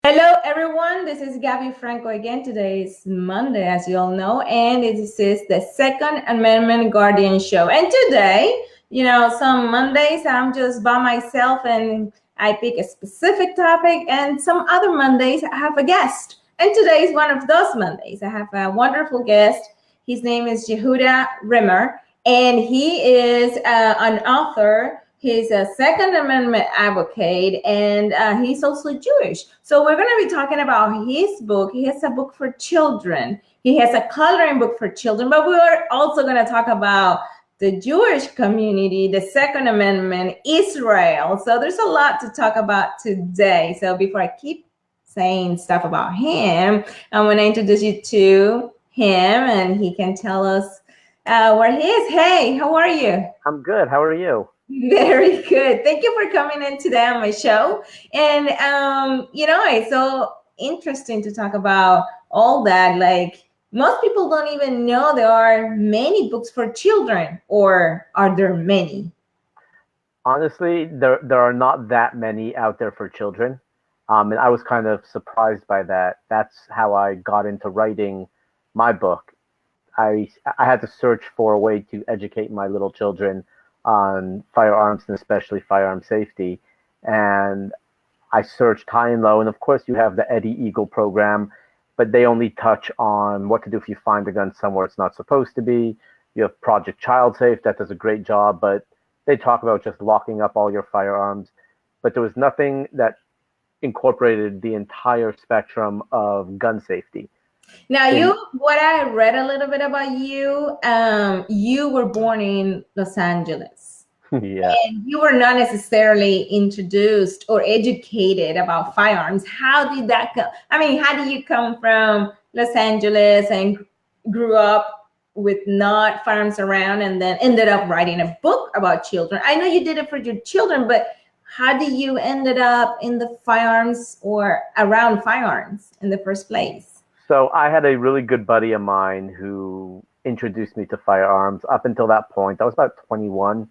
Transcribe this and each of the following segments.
Hello, everyone. This is Gabby Franco again. Today is Monday, as you all know, and this is the Second Amendment Guardian Show. And today, some Mondays I'm just by myself and I pick a specific topic, and some other Mondays I have a guest. And today is one of those Mondays. I have a wonderful guest. His name is Yehuda Remer, and he is an author. He's a Second Amendment advocate, and he's also Jewish. So we're going to be talking about his book. He has a book for children. He has a coloring book for children, but we're also going to talk about the Jewish community, the Second Amendment, Israel. So there's a lot to talk about today. So before I keep saying stuff about him, I'm going to introduce you to him, and he can tell us where he is. Hey, how are you? I'm good. How are you? Very good. Thank you for coming in today on my show. And it's so interesting to talk about all that. Like, most people don't even know there are many books for children, or are there many? Honestly, there are not that many out there for children, and I was kind of surprised by that. That's how I got into writing my book. I had to search for a way to educate my little children on firearms and especially firearm safety, and I searched high and low, and of course you have the Eddie Eagle program, but they only touch on what to do if you find a gun somewhere it's not supposed to be. You have Project Child Safe that does a great job, but they talk about just locking up all your firearms. But there was nothing that incorporated the entire spectrum of gun safety. Now, In what I read a little bit about you, you were born in Los Angeles. yeah. And you were not necessarily introduced or educated about firearms. How did that come? I mean, how do you come from Los Angeles and grew up with not firearms around, and then ended up writing a book about children? I know you did it for your children, but how did you ended up in the firearms or around firearms in the first place? So I had a really good buddy of mine who introduced me to firearms. Up until that point, I was about 21.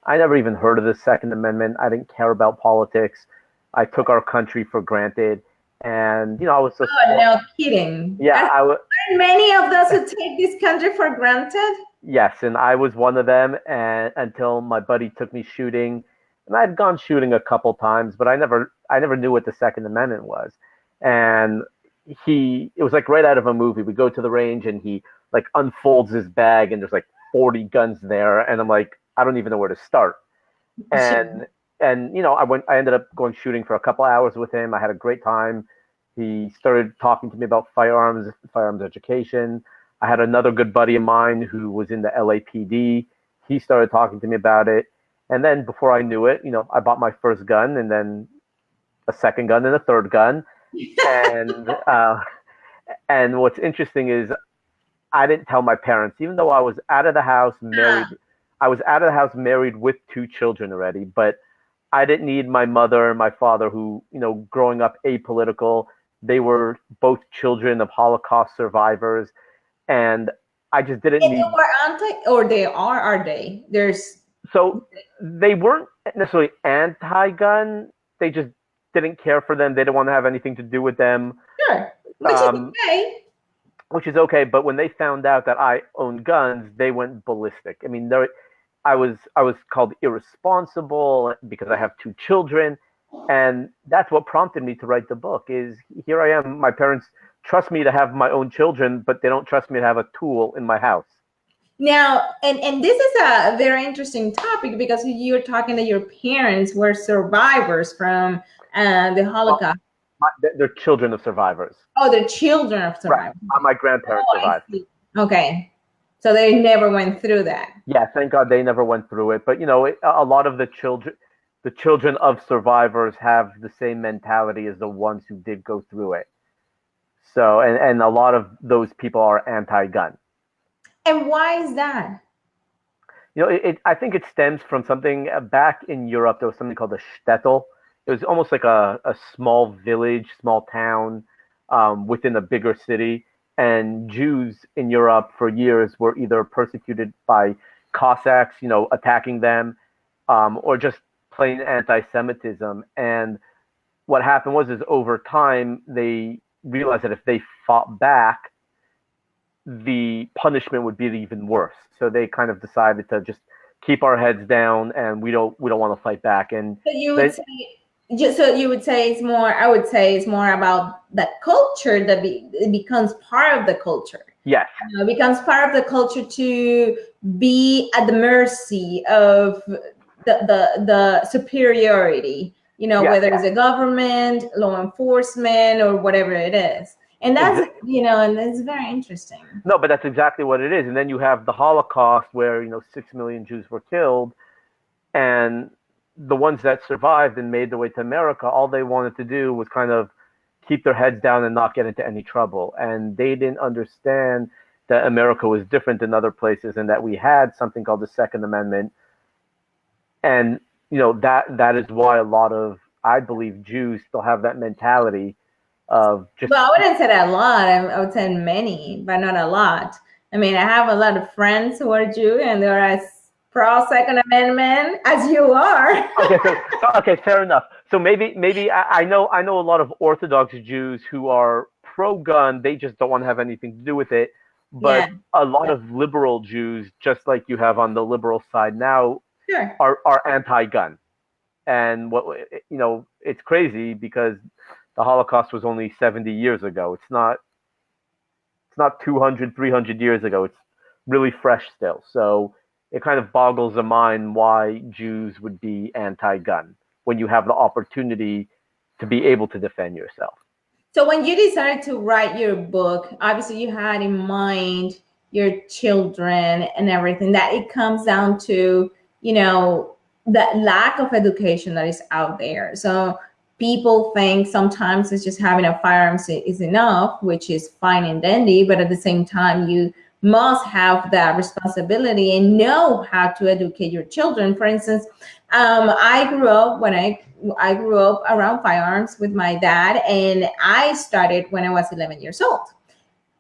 I never even heard of the Second Amendment. I didn't care about politics. I took our country for granted, and I was a Oh, small. no kidding. Yeah, Aren't many of those who take this country for granted? yes, and I was one of them. And until my buddy took me shooting, and I'd gone shooting a couple times, but I never knew what the Second Amendment was. And it was like right out of a movie. We go to the range, and he like unfolds his bag, and there's like 40 guns there, and I'm like, I don't even know where to start. and I ended up going shooting for a couple hours with him. I had a great time. He started talking to me about firearms education. I had another good buddy of mine who was in the LAPD. He started talking to me about it, and then before I knew it, I bought my first gun, and then a second gun, and a third gun. And and what's interesting is I didn't tell my parents, even though I was out of the house married. I was out of the house married with two children already, but I didn't need my mother and my father, who, growing up apolitical, they were both children of Holocaust survivors, and I just didn't And they need. were anti, or they are they? There's So they weren't necessarily anti-gun. They just didn't care for them. They didn't want to have anything to do with them. sure, which is Um, okay. which is okay. But when they found out that I owned guns, they went ballistic. I mean, I was called irresponsible because I have two children, and that's what prompted me to write the book. Is here I am. My parents trust me to have my own children, but they don't trust me to have a tool in my house. Now, and this is a very interesting topic, because you're talking that your parents were survivors from the Well, Holocaust. they're children of survivors. Oh, they're children of Right. survivors. My grandparents Oh, I survived. see. Okay, so they never went through that. Yeah, thank God they never went through it. But a lot of the children of survivors have the same mentality as the ones who did go through it. So, and a lot of those people are anti-gun. And why is that? I think it stems from something back in Europe. There was something called a shtetl. It was almost like a small village, small town within a bigger city. And Jews in Europe for years were either persecuted by Cossacks, attacking them, or just plain anti-Semitism. And what happened is over time they realized that if they fought back, the punishment would be even worse. So they kind of decided to just keep our heads down, and we don't want to fight back. And So you would then say, just so you would say it's more. I would say it's more about that culture that it becomes part of the culture. yes, It becomes part of the culture to be at the mercy of the superiority. yes, Whether it's a government, law enforcement, or whatever it is. And that's ex- and it's very interesting. no, but that's exactly what it is. And then you have the Holocaust, where 6 million Jews were killed, and the ones that survived and made their way to America, all they wanted to do was kind of keep their heads down and not get into any trouble. And they didn't understand that America was different than other places, and that we had something called the Second Amendment. And that is why a lot of, I believe, Jews still have that mentality of just, Well, I wouldn't say that a lot. I would say many, but not a lot. I mean, I have a lot of friends who are Jew and they're as pro Second Amendment as you are. okay, okay, fair enough. So maybe I know a lot of Orthodox Jews who are pro-gun. They just don't want to have anything to do with it. Yeah, But a lot of liberal Jews, just like you have on the liberal side now, sure. are anti-gun. And it's crazy because the Holocaust was only 70 years ago. It's not 200, 300 years ago. It's really fresh still. So it kind of boggles the mind why Jews would be anti-gun when you have the opportunity to be able to defend yourself. So when you decided to write your book, obviously you had in mind your children and everything. That it comes down to, that lack of education that is out there. So people think sometimes it's just having a firearm is enough, which is fine and dandy, but at the same time you must have that responsibility and know how to educate your children. For instance, I grew up around firearms with my dad, and I started when I was 11 years old.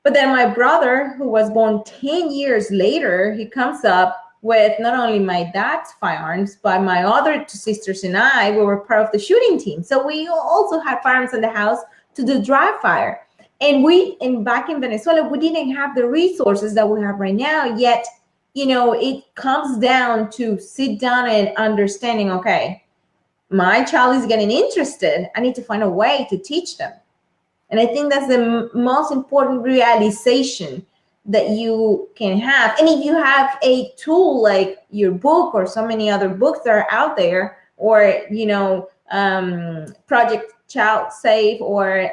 But then my brother, who was born 10 years later, he comes up with not only my dad's firearms, but my other two sisters and I, we were part of the shooting team. So we also had firearms in the house to do dry fire. And back in Venezuela, we didn't have the resources that we have right now. Yet, it comes down to sit down and understanding, okay, my child is getting interested. I need to find a way to teach them. And I think that's the most important realization that you can have. And if you have a tool like your book or so many other books that are out there, or, Project Child Safe, or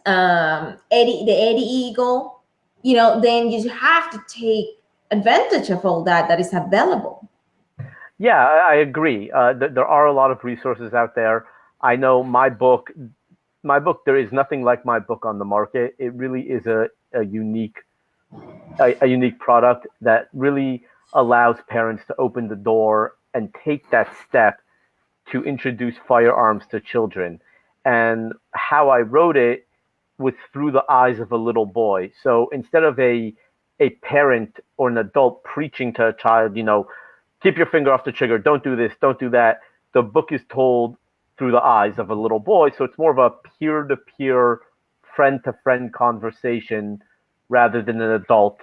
Eddie Eagle, then you have to take advantage of all that is available. Yeah, I agree. There are a lot of resources out there. I know my book, there is nothing like my book on the market. It really is a unique product that really allows parents to open the door and take that step to introduce firearms to children. And how I wrote it was through the eyes of a little boy. So instead of a parent or an adult preaching to a child, keep your finger off the trigger, don't do this, don't do that, the book is told through the eyes of a little boy. So it's more of a peer-to-peer, friend-to-friend conversation rather than an adult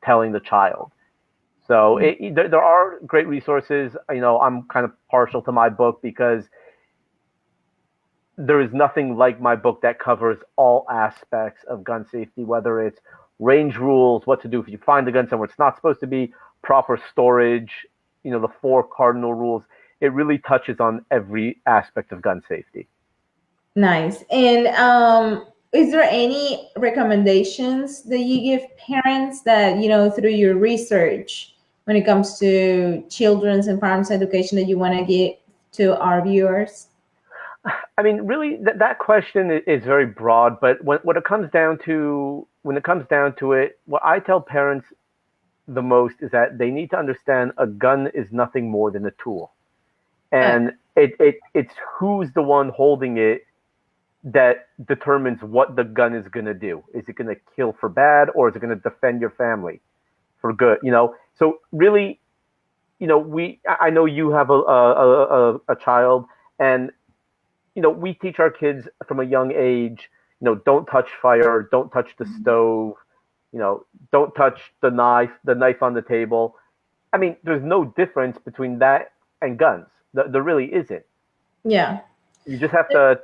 telling the child. So there are great resources. I'm kind of partial to my book because there is nothing like my book that covers all aspects of gun safety, whether it's range rules, what to do if you find the gun somewhere it's not supposed to be, proper storage, the 4 cardinal rules. It really touches on every aspect of gun safety. Nice. And is there any recommendations that you give parents that, through your research when it comes to children's and firearms education that you want to give to our viewers? I mean, really, that question is very broad. But when it comes down to it, what I tell parents the most is that they need to understand a gun is nothing more than a tool, and it's who's the one holding it that determines what the gun is going to do. Is it going to kill for bad, or is it going to defend your family for good? So really, I know you have a child, and we teach our kids from a young age, don't touch fire, don't touch the stove, don't touch the knife on the table. I mean, there's no difference between that and guns. There really isn't. Yeah. You just have to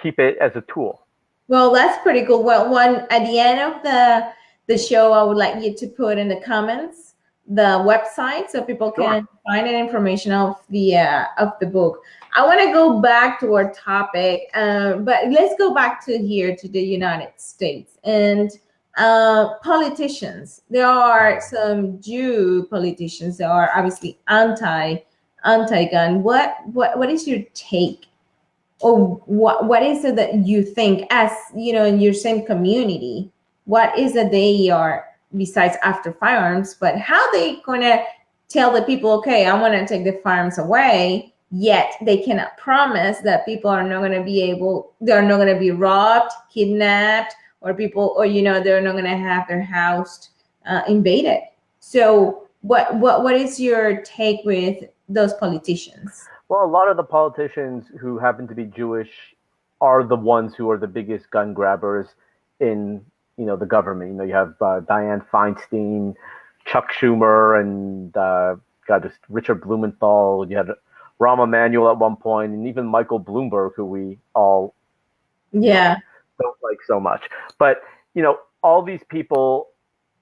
keep it as a tool. Well, that's pretty cool. Well, one at the end of the show, I would like you to put in the comments the website so people Sure. can find an information of the book. I want to go back to our topic, but let's go back to here to the United States and politicians. There are some Jew politicians that are obviously anti-gun. What is your take, or what is it that you think, as in your same community, what is it they are, besides after firearms, but how they gonna tell the people, okay, I want to take the firearms away, yet they cannot promise that people are not going to they're not going to be robbed, kidnapped, or they're not going to have their house invaded. So what is your take with those politicians? Well, a lot of the politicians who happen to be Jewish are the ones who are the biggest gun grabbers in the government. You have Dianne Feinstein, Chuck Schumer, and just Richard Blumenthal. You had Rahm Emanuel at one point, and even Michael Bloomberg, who we all Yeah. don't like so much. But all these people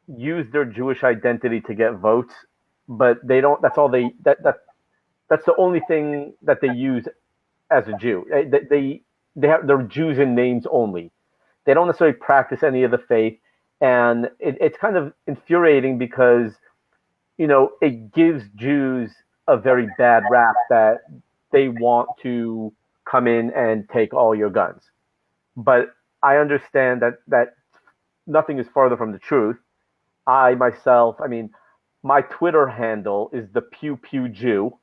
use their Jewish identity to get votes, but they don't. That's all they. That's the only thing that they use as a Jew. They're Jews in names only. They don't necessarily practice any of the faith, and it's kind of infuriating because it gives Jews a very bad rap that they want to come in and take all your guns. But I understand that nothing is farther from the truth. I myself, I mean, my Twitter handle is the Pew Pew Jew.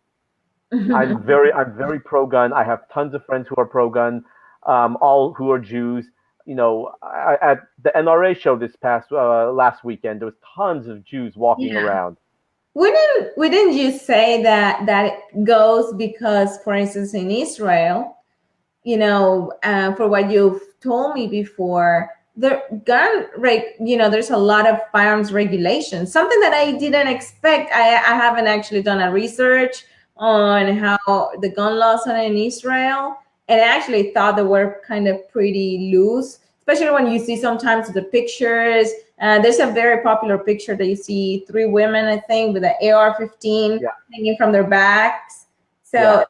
I'm very pro gun. I have tons of friends who are pro gun, all who are Jews. At the NRA show this past last weekend, there was tons of Jews walking around. Wouldn't you say that it goes because, for instance, in Israel, for what you've told me before, the gun rate, there's a lot of firearms regulations, something that I didn't expect. I haven't actually done a research on how the gun laws are in Israel, and I actually thought they were kind of pretty loose, especially when you see sometimes the pictures. There's a very popular picture that you see three women, I think, with an AR-15 hanging from their backs. So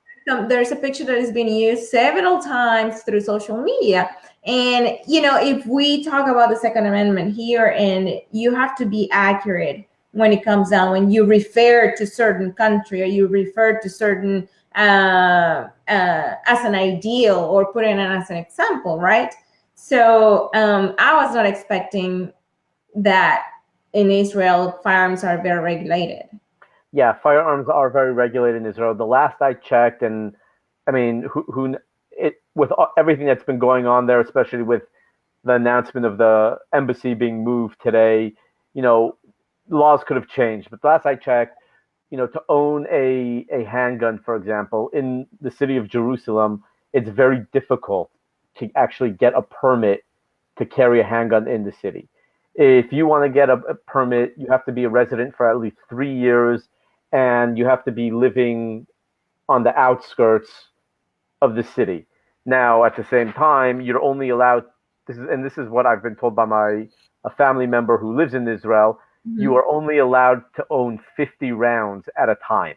there's a picture that has been used several times through social media. And, if we talk about the Second Amendment here, and you have to be accurate when it comes down, when you refer to certain country, or you refer to certain as an ideal, or put it as an example, right? So I was not expecting that in Israel firearms are very regulated. Yeah, firearms are very regulated in Israel. The last I checked, and I mean, with everything that's been going on there, especially with the announcement of the embassy being moved today, laws could have changed. But last I checked, to own a handgun, for example, in the city of Jerusalem, it's very difficult to actually get a permit to carry a handgun in the city. If you want to get a permit, you have to be a resident for at least 3 years, and you have to be living on the outskirts of the city. Now, at the same time, you're only allowed, this is what I've been told by a family member who lives in Israel, you are only allowed to own 50 rounds at a time.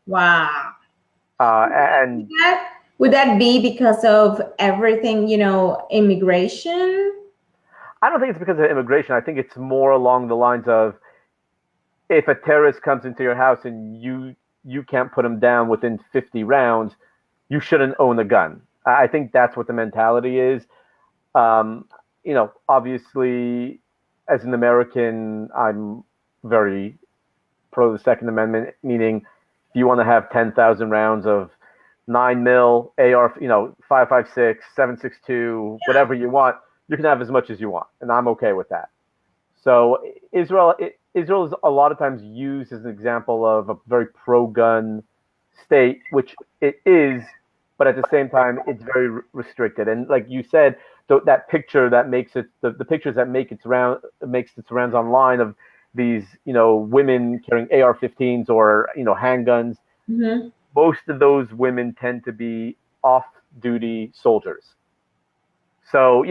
Wow. And would that be because of everything, immigration? I don't think it's because of immigration. I think it's more along the lines of, if a terrorist comes into your house and you can't put him down within 50 rounds, you shouldn't own a gun. I think that's what the mentality is. Obviously, as an American, I'm very pro the Second Amendment, meaning if you want to have 10,000 rounds of 9mm AR, 5.56, 7.62, whatever you want, you can have as much as you want, and I'm okay with that. So Israel is a lot of times used as an example of a very pro-gun state, which it is but at the same time, it's very restricted. And like you said, that picture that makes it the pictures that makes its rounds online of these women carrying AR-15s or handguns. Mm-hmm. Most of those women tend to be off-duty soldiers. So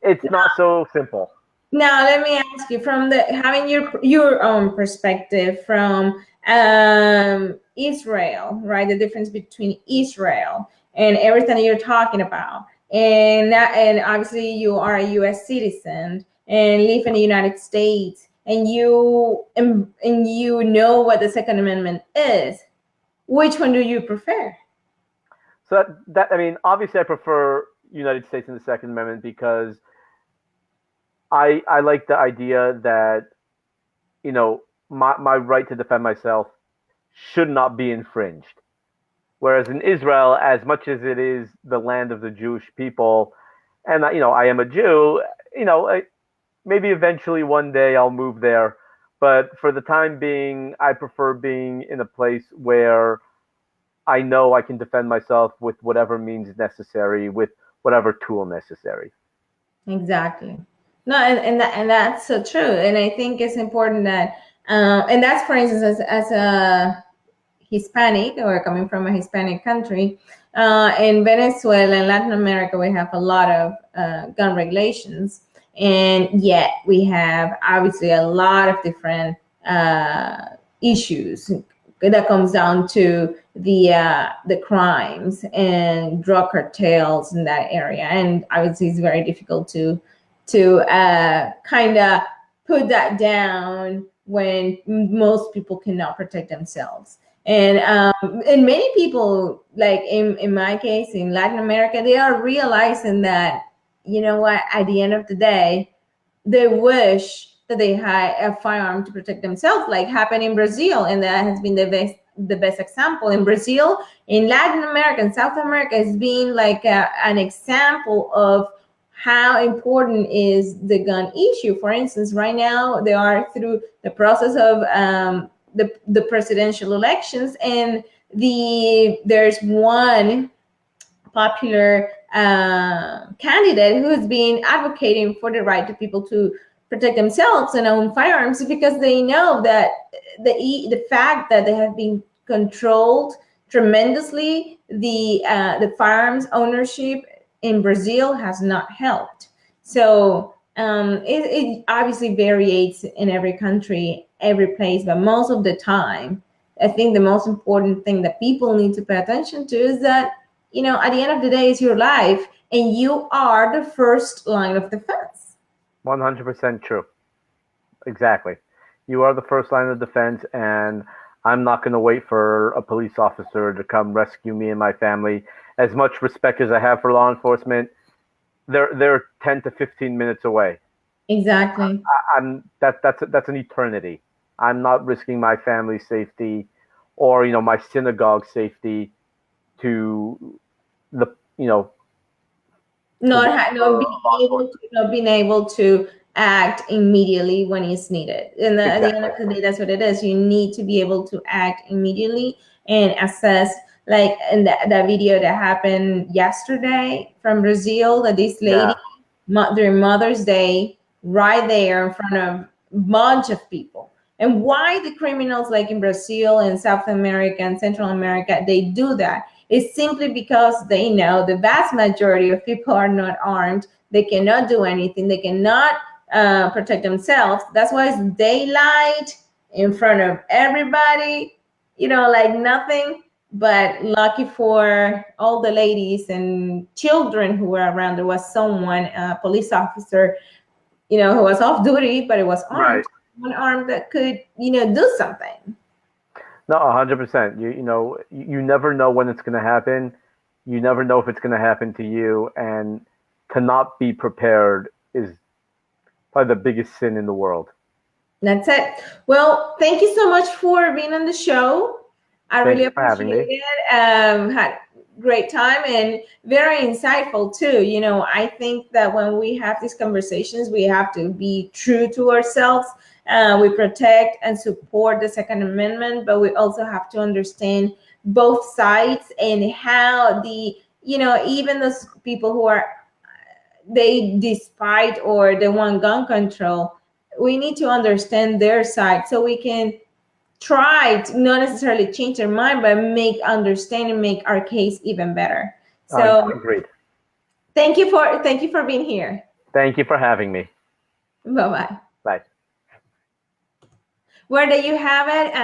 it's not so simple. Now, let me ask you, from the having your own perspective from Israel, right? The difference between Israel and everything that you're talking about, and obviously you are a U.S. citizen and live in the United States, and you know what the Second Amendment is. Which one do you prefer? So that I mean, obviously, I prefer United States and the Second Amendment because I like the idea that my right to defend myself should not be infringed. Whereas in Israel, as much as it is the land of the Jewish people, and I am a Jew, maybe eventually one day I'll move there. But for the time being, I prefer being in a place where I know I can defend myself with whatever means necessary, with whatever tool necessary. Exactly. No, and that's so true. And I think it's important that, and that's, for instance, as a Hispanic or coming from a Hispanic country, in Venezuela and Latin America, we have a lot of gun regulations, and yet we have obviously a lot of different issues that comes down to the crimes and drug cartels in that area, and obviously it's very difficult to kind of put that down when most people cannot protect themselves. And many people, like in my case, in Latin America, they are realizing that, you know what, at the end of the day, they wish that they had a firearm to protect themselves, like happened in Brazil. And that has been the best example in Brazil. In Latin America and South America has been like an example of how important is the gun issue. For instance, right now they are through the process of the presidential elections, and there's one popular candidate who has been advocating for the right to people to protect themselves and own firearms, because they know that the fact that they have been controlled tremendously, the firearms ownership in Brazil has not helped. So it obviously varies in every country, every place, but most of the time, I think the most important thing that people need to pay attention to is that, at the end of the day, it's your life, and you are the first line of defense. 100% true. Exactly. You are the first line of defense, and I'm not going to wait for a police officer to come rescue me and my family. As much respect as I have for law enforcement, they're 10 to 15 minutes away. Exactly. That's an eternity. I'm not risking my family's safety or my synagogue safety to the not being able to act immediately when it's needed. And at the end of the day, that's what it is. You need to be able to act immediately and assess, like in that video that happened yesterday from Brazil, that this lady during Mother's Day, right there in front of a bunch of people. And why the criminals, like in Brazil and South America and Central America, they do that? It's simply because they know the vast majority of people are not armed. They cannot do anything. They cannot protect themselves. That's why it's daylight in front of everybody, like nothing. But lucky for all the ladies and children who were around, there was someone, a police officer, who was off duty, but it was armed. Right. One arm that could, do something. No, 100%. You never know when it's going to happen. You never know if it's going to happen to you, and to not be prepared is probably the biggest sin in the world. That's it. Well, thank you so much for being on the show. I really appreciate it. Had great time and very insightful too. I think that when we have these conversations, we have to be true to ourselves. We protect and support the Second Amendment, but we also have to understand both sides and how the, even those people who are, they despite or they want gun control, we need to understand their side so we can try to not necessarily change their mind, but understand and make our case even better. So Agreed. thank you for being here. Thank you for having me. Bye-bye. Bye. Where do you have it?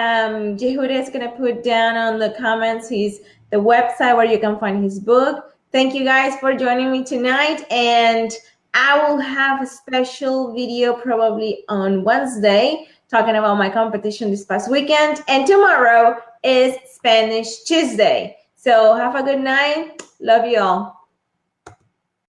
Yehuda is going to put down on the comments the website where you can find his book. Thank you guys for joining me tonight. And I will have a special video probably on Wednesday talking about my competition this past weekend. And tomorrow is Spanish Tuesday. So have a good night. Love you all.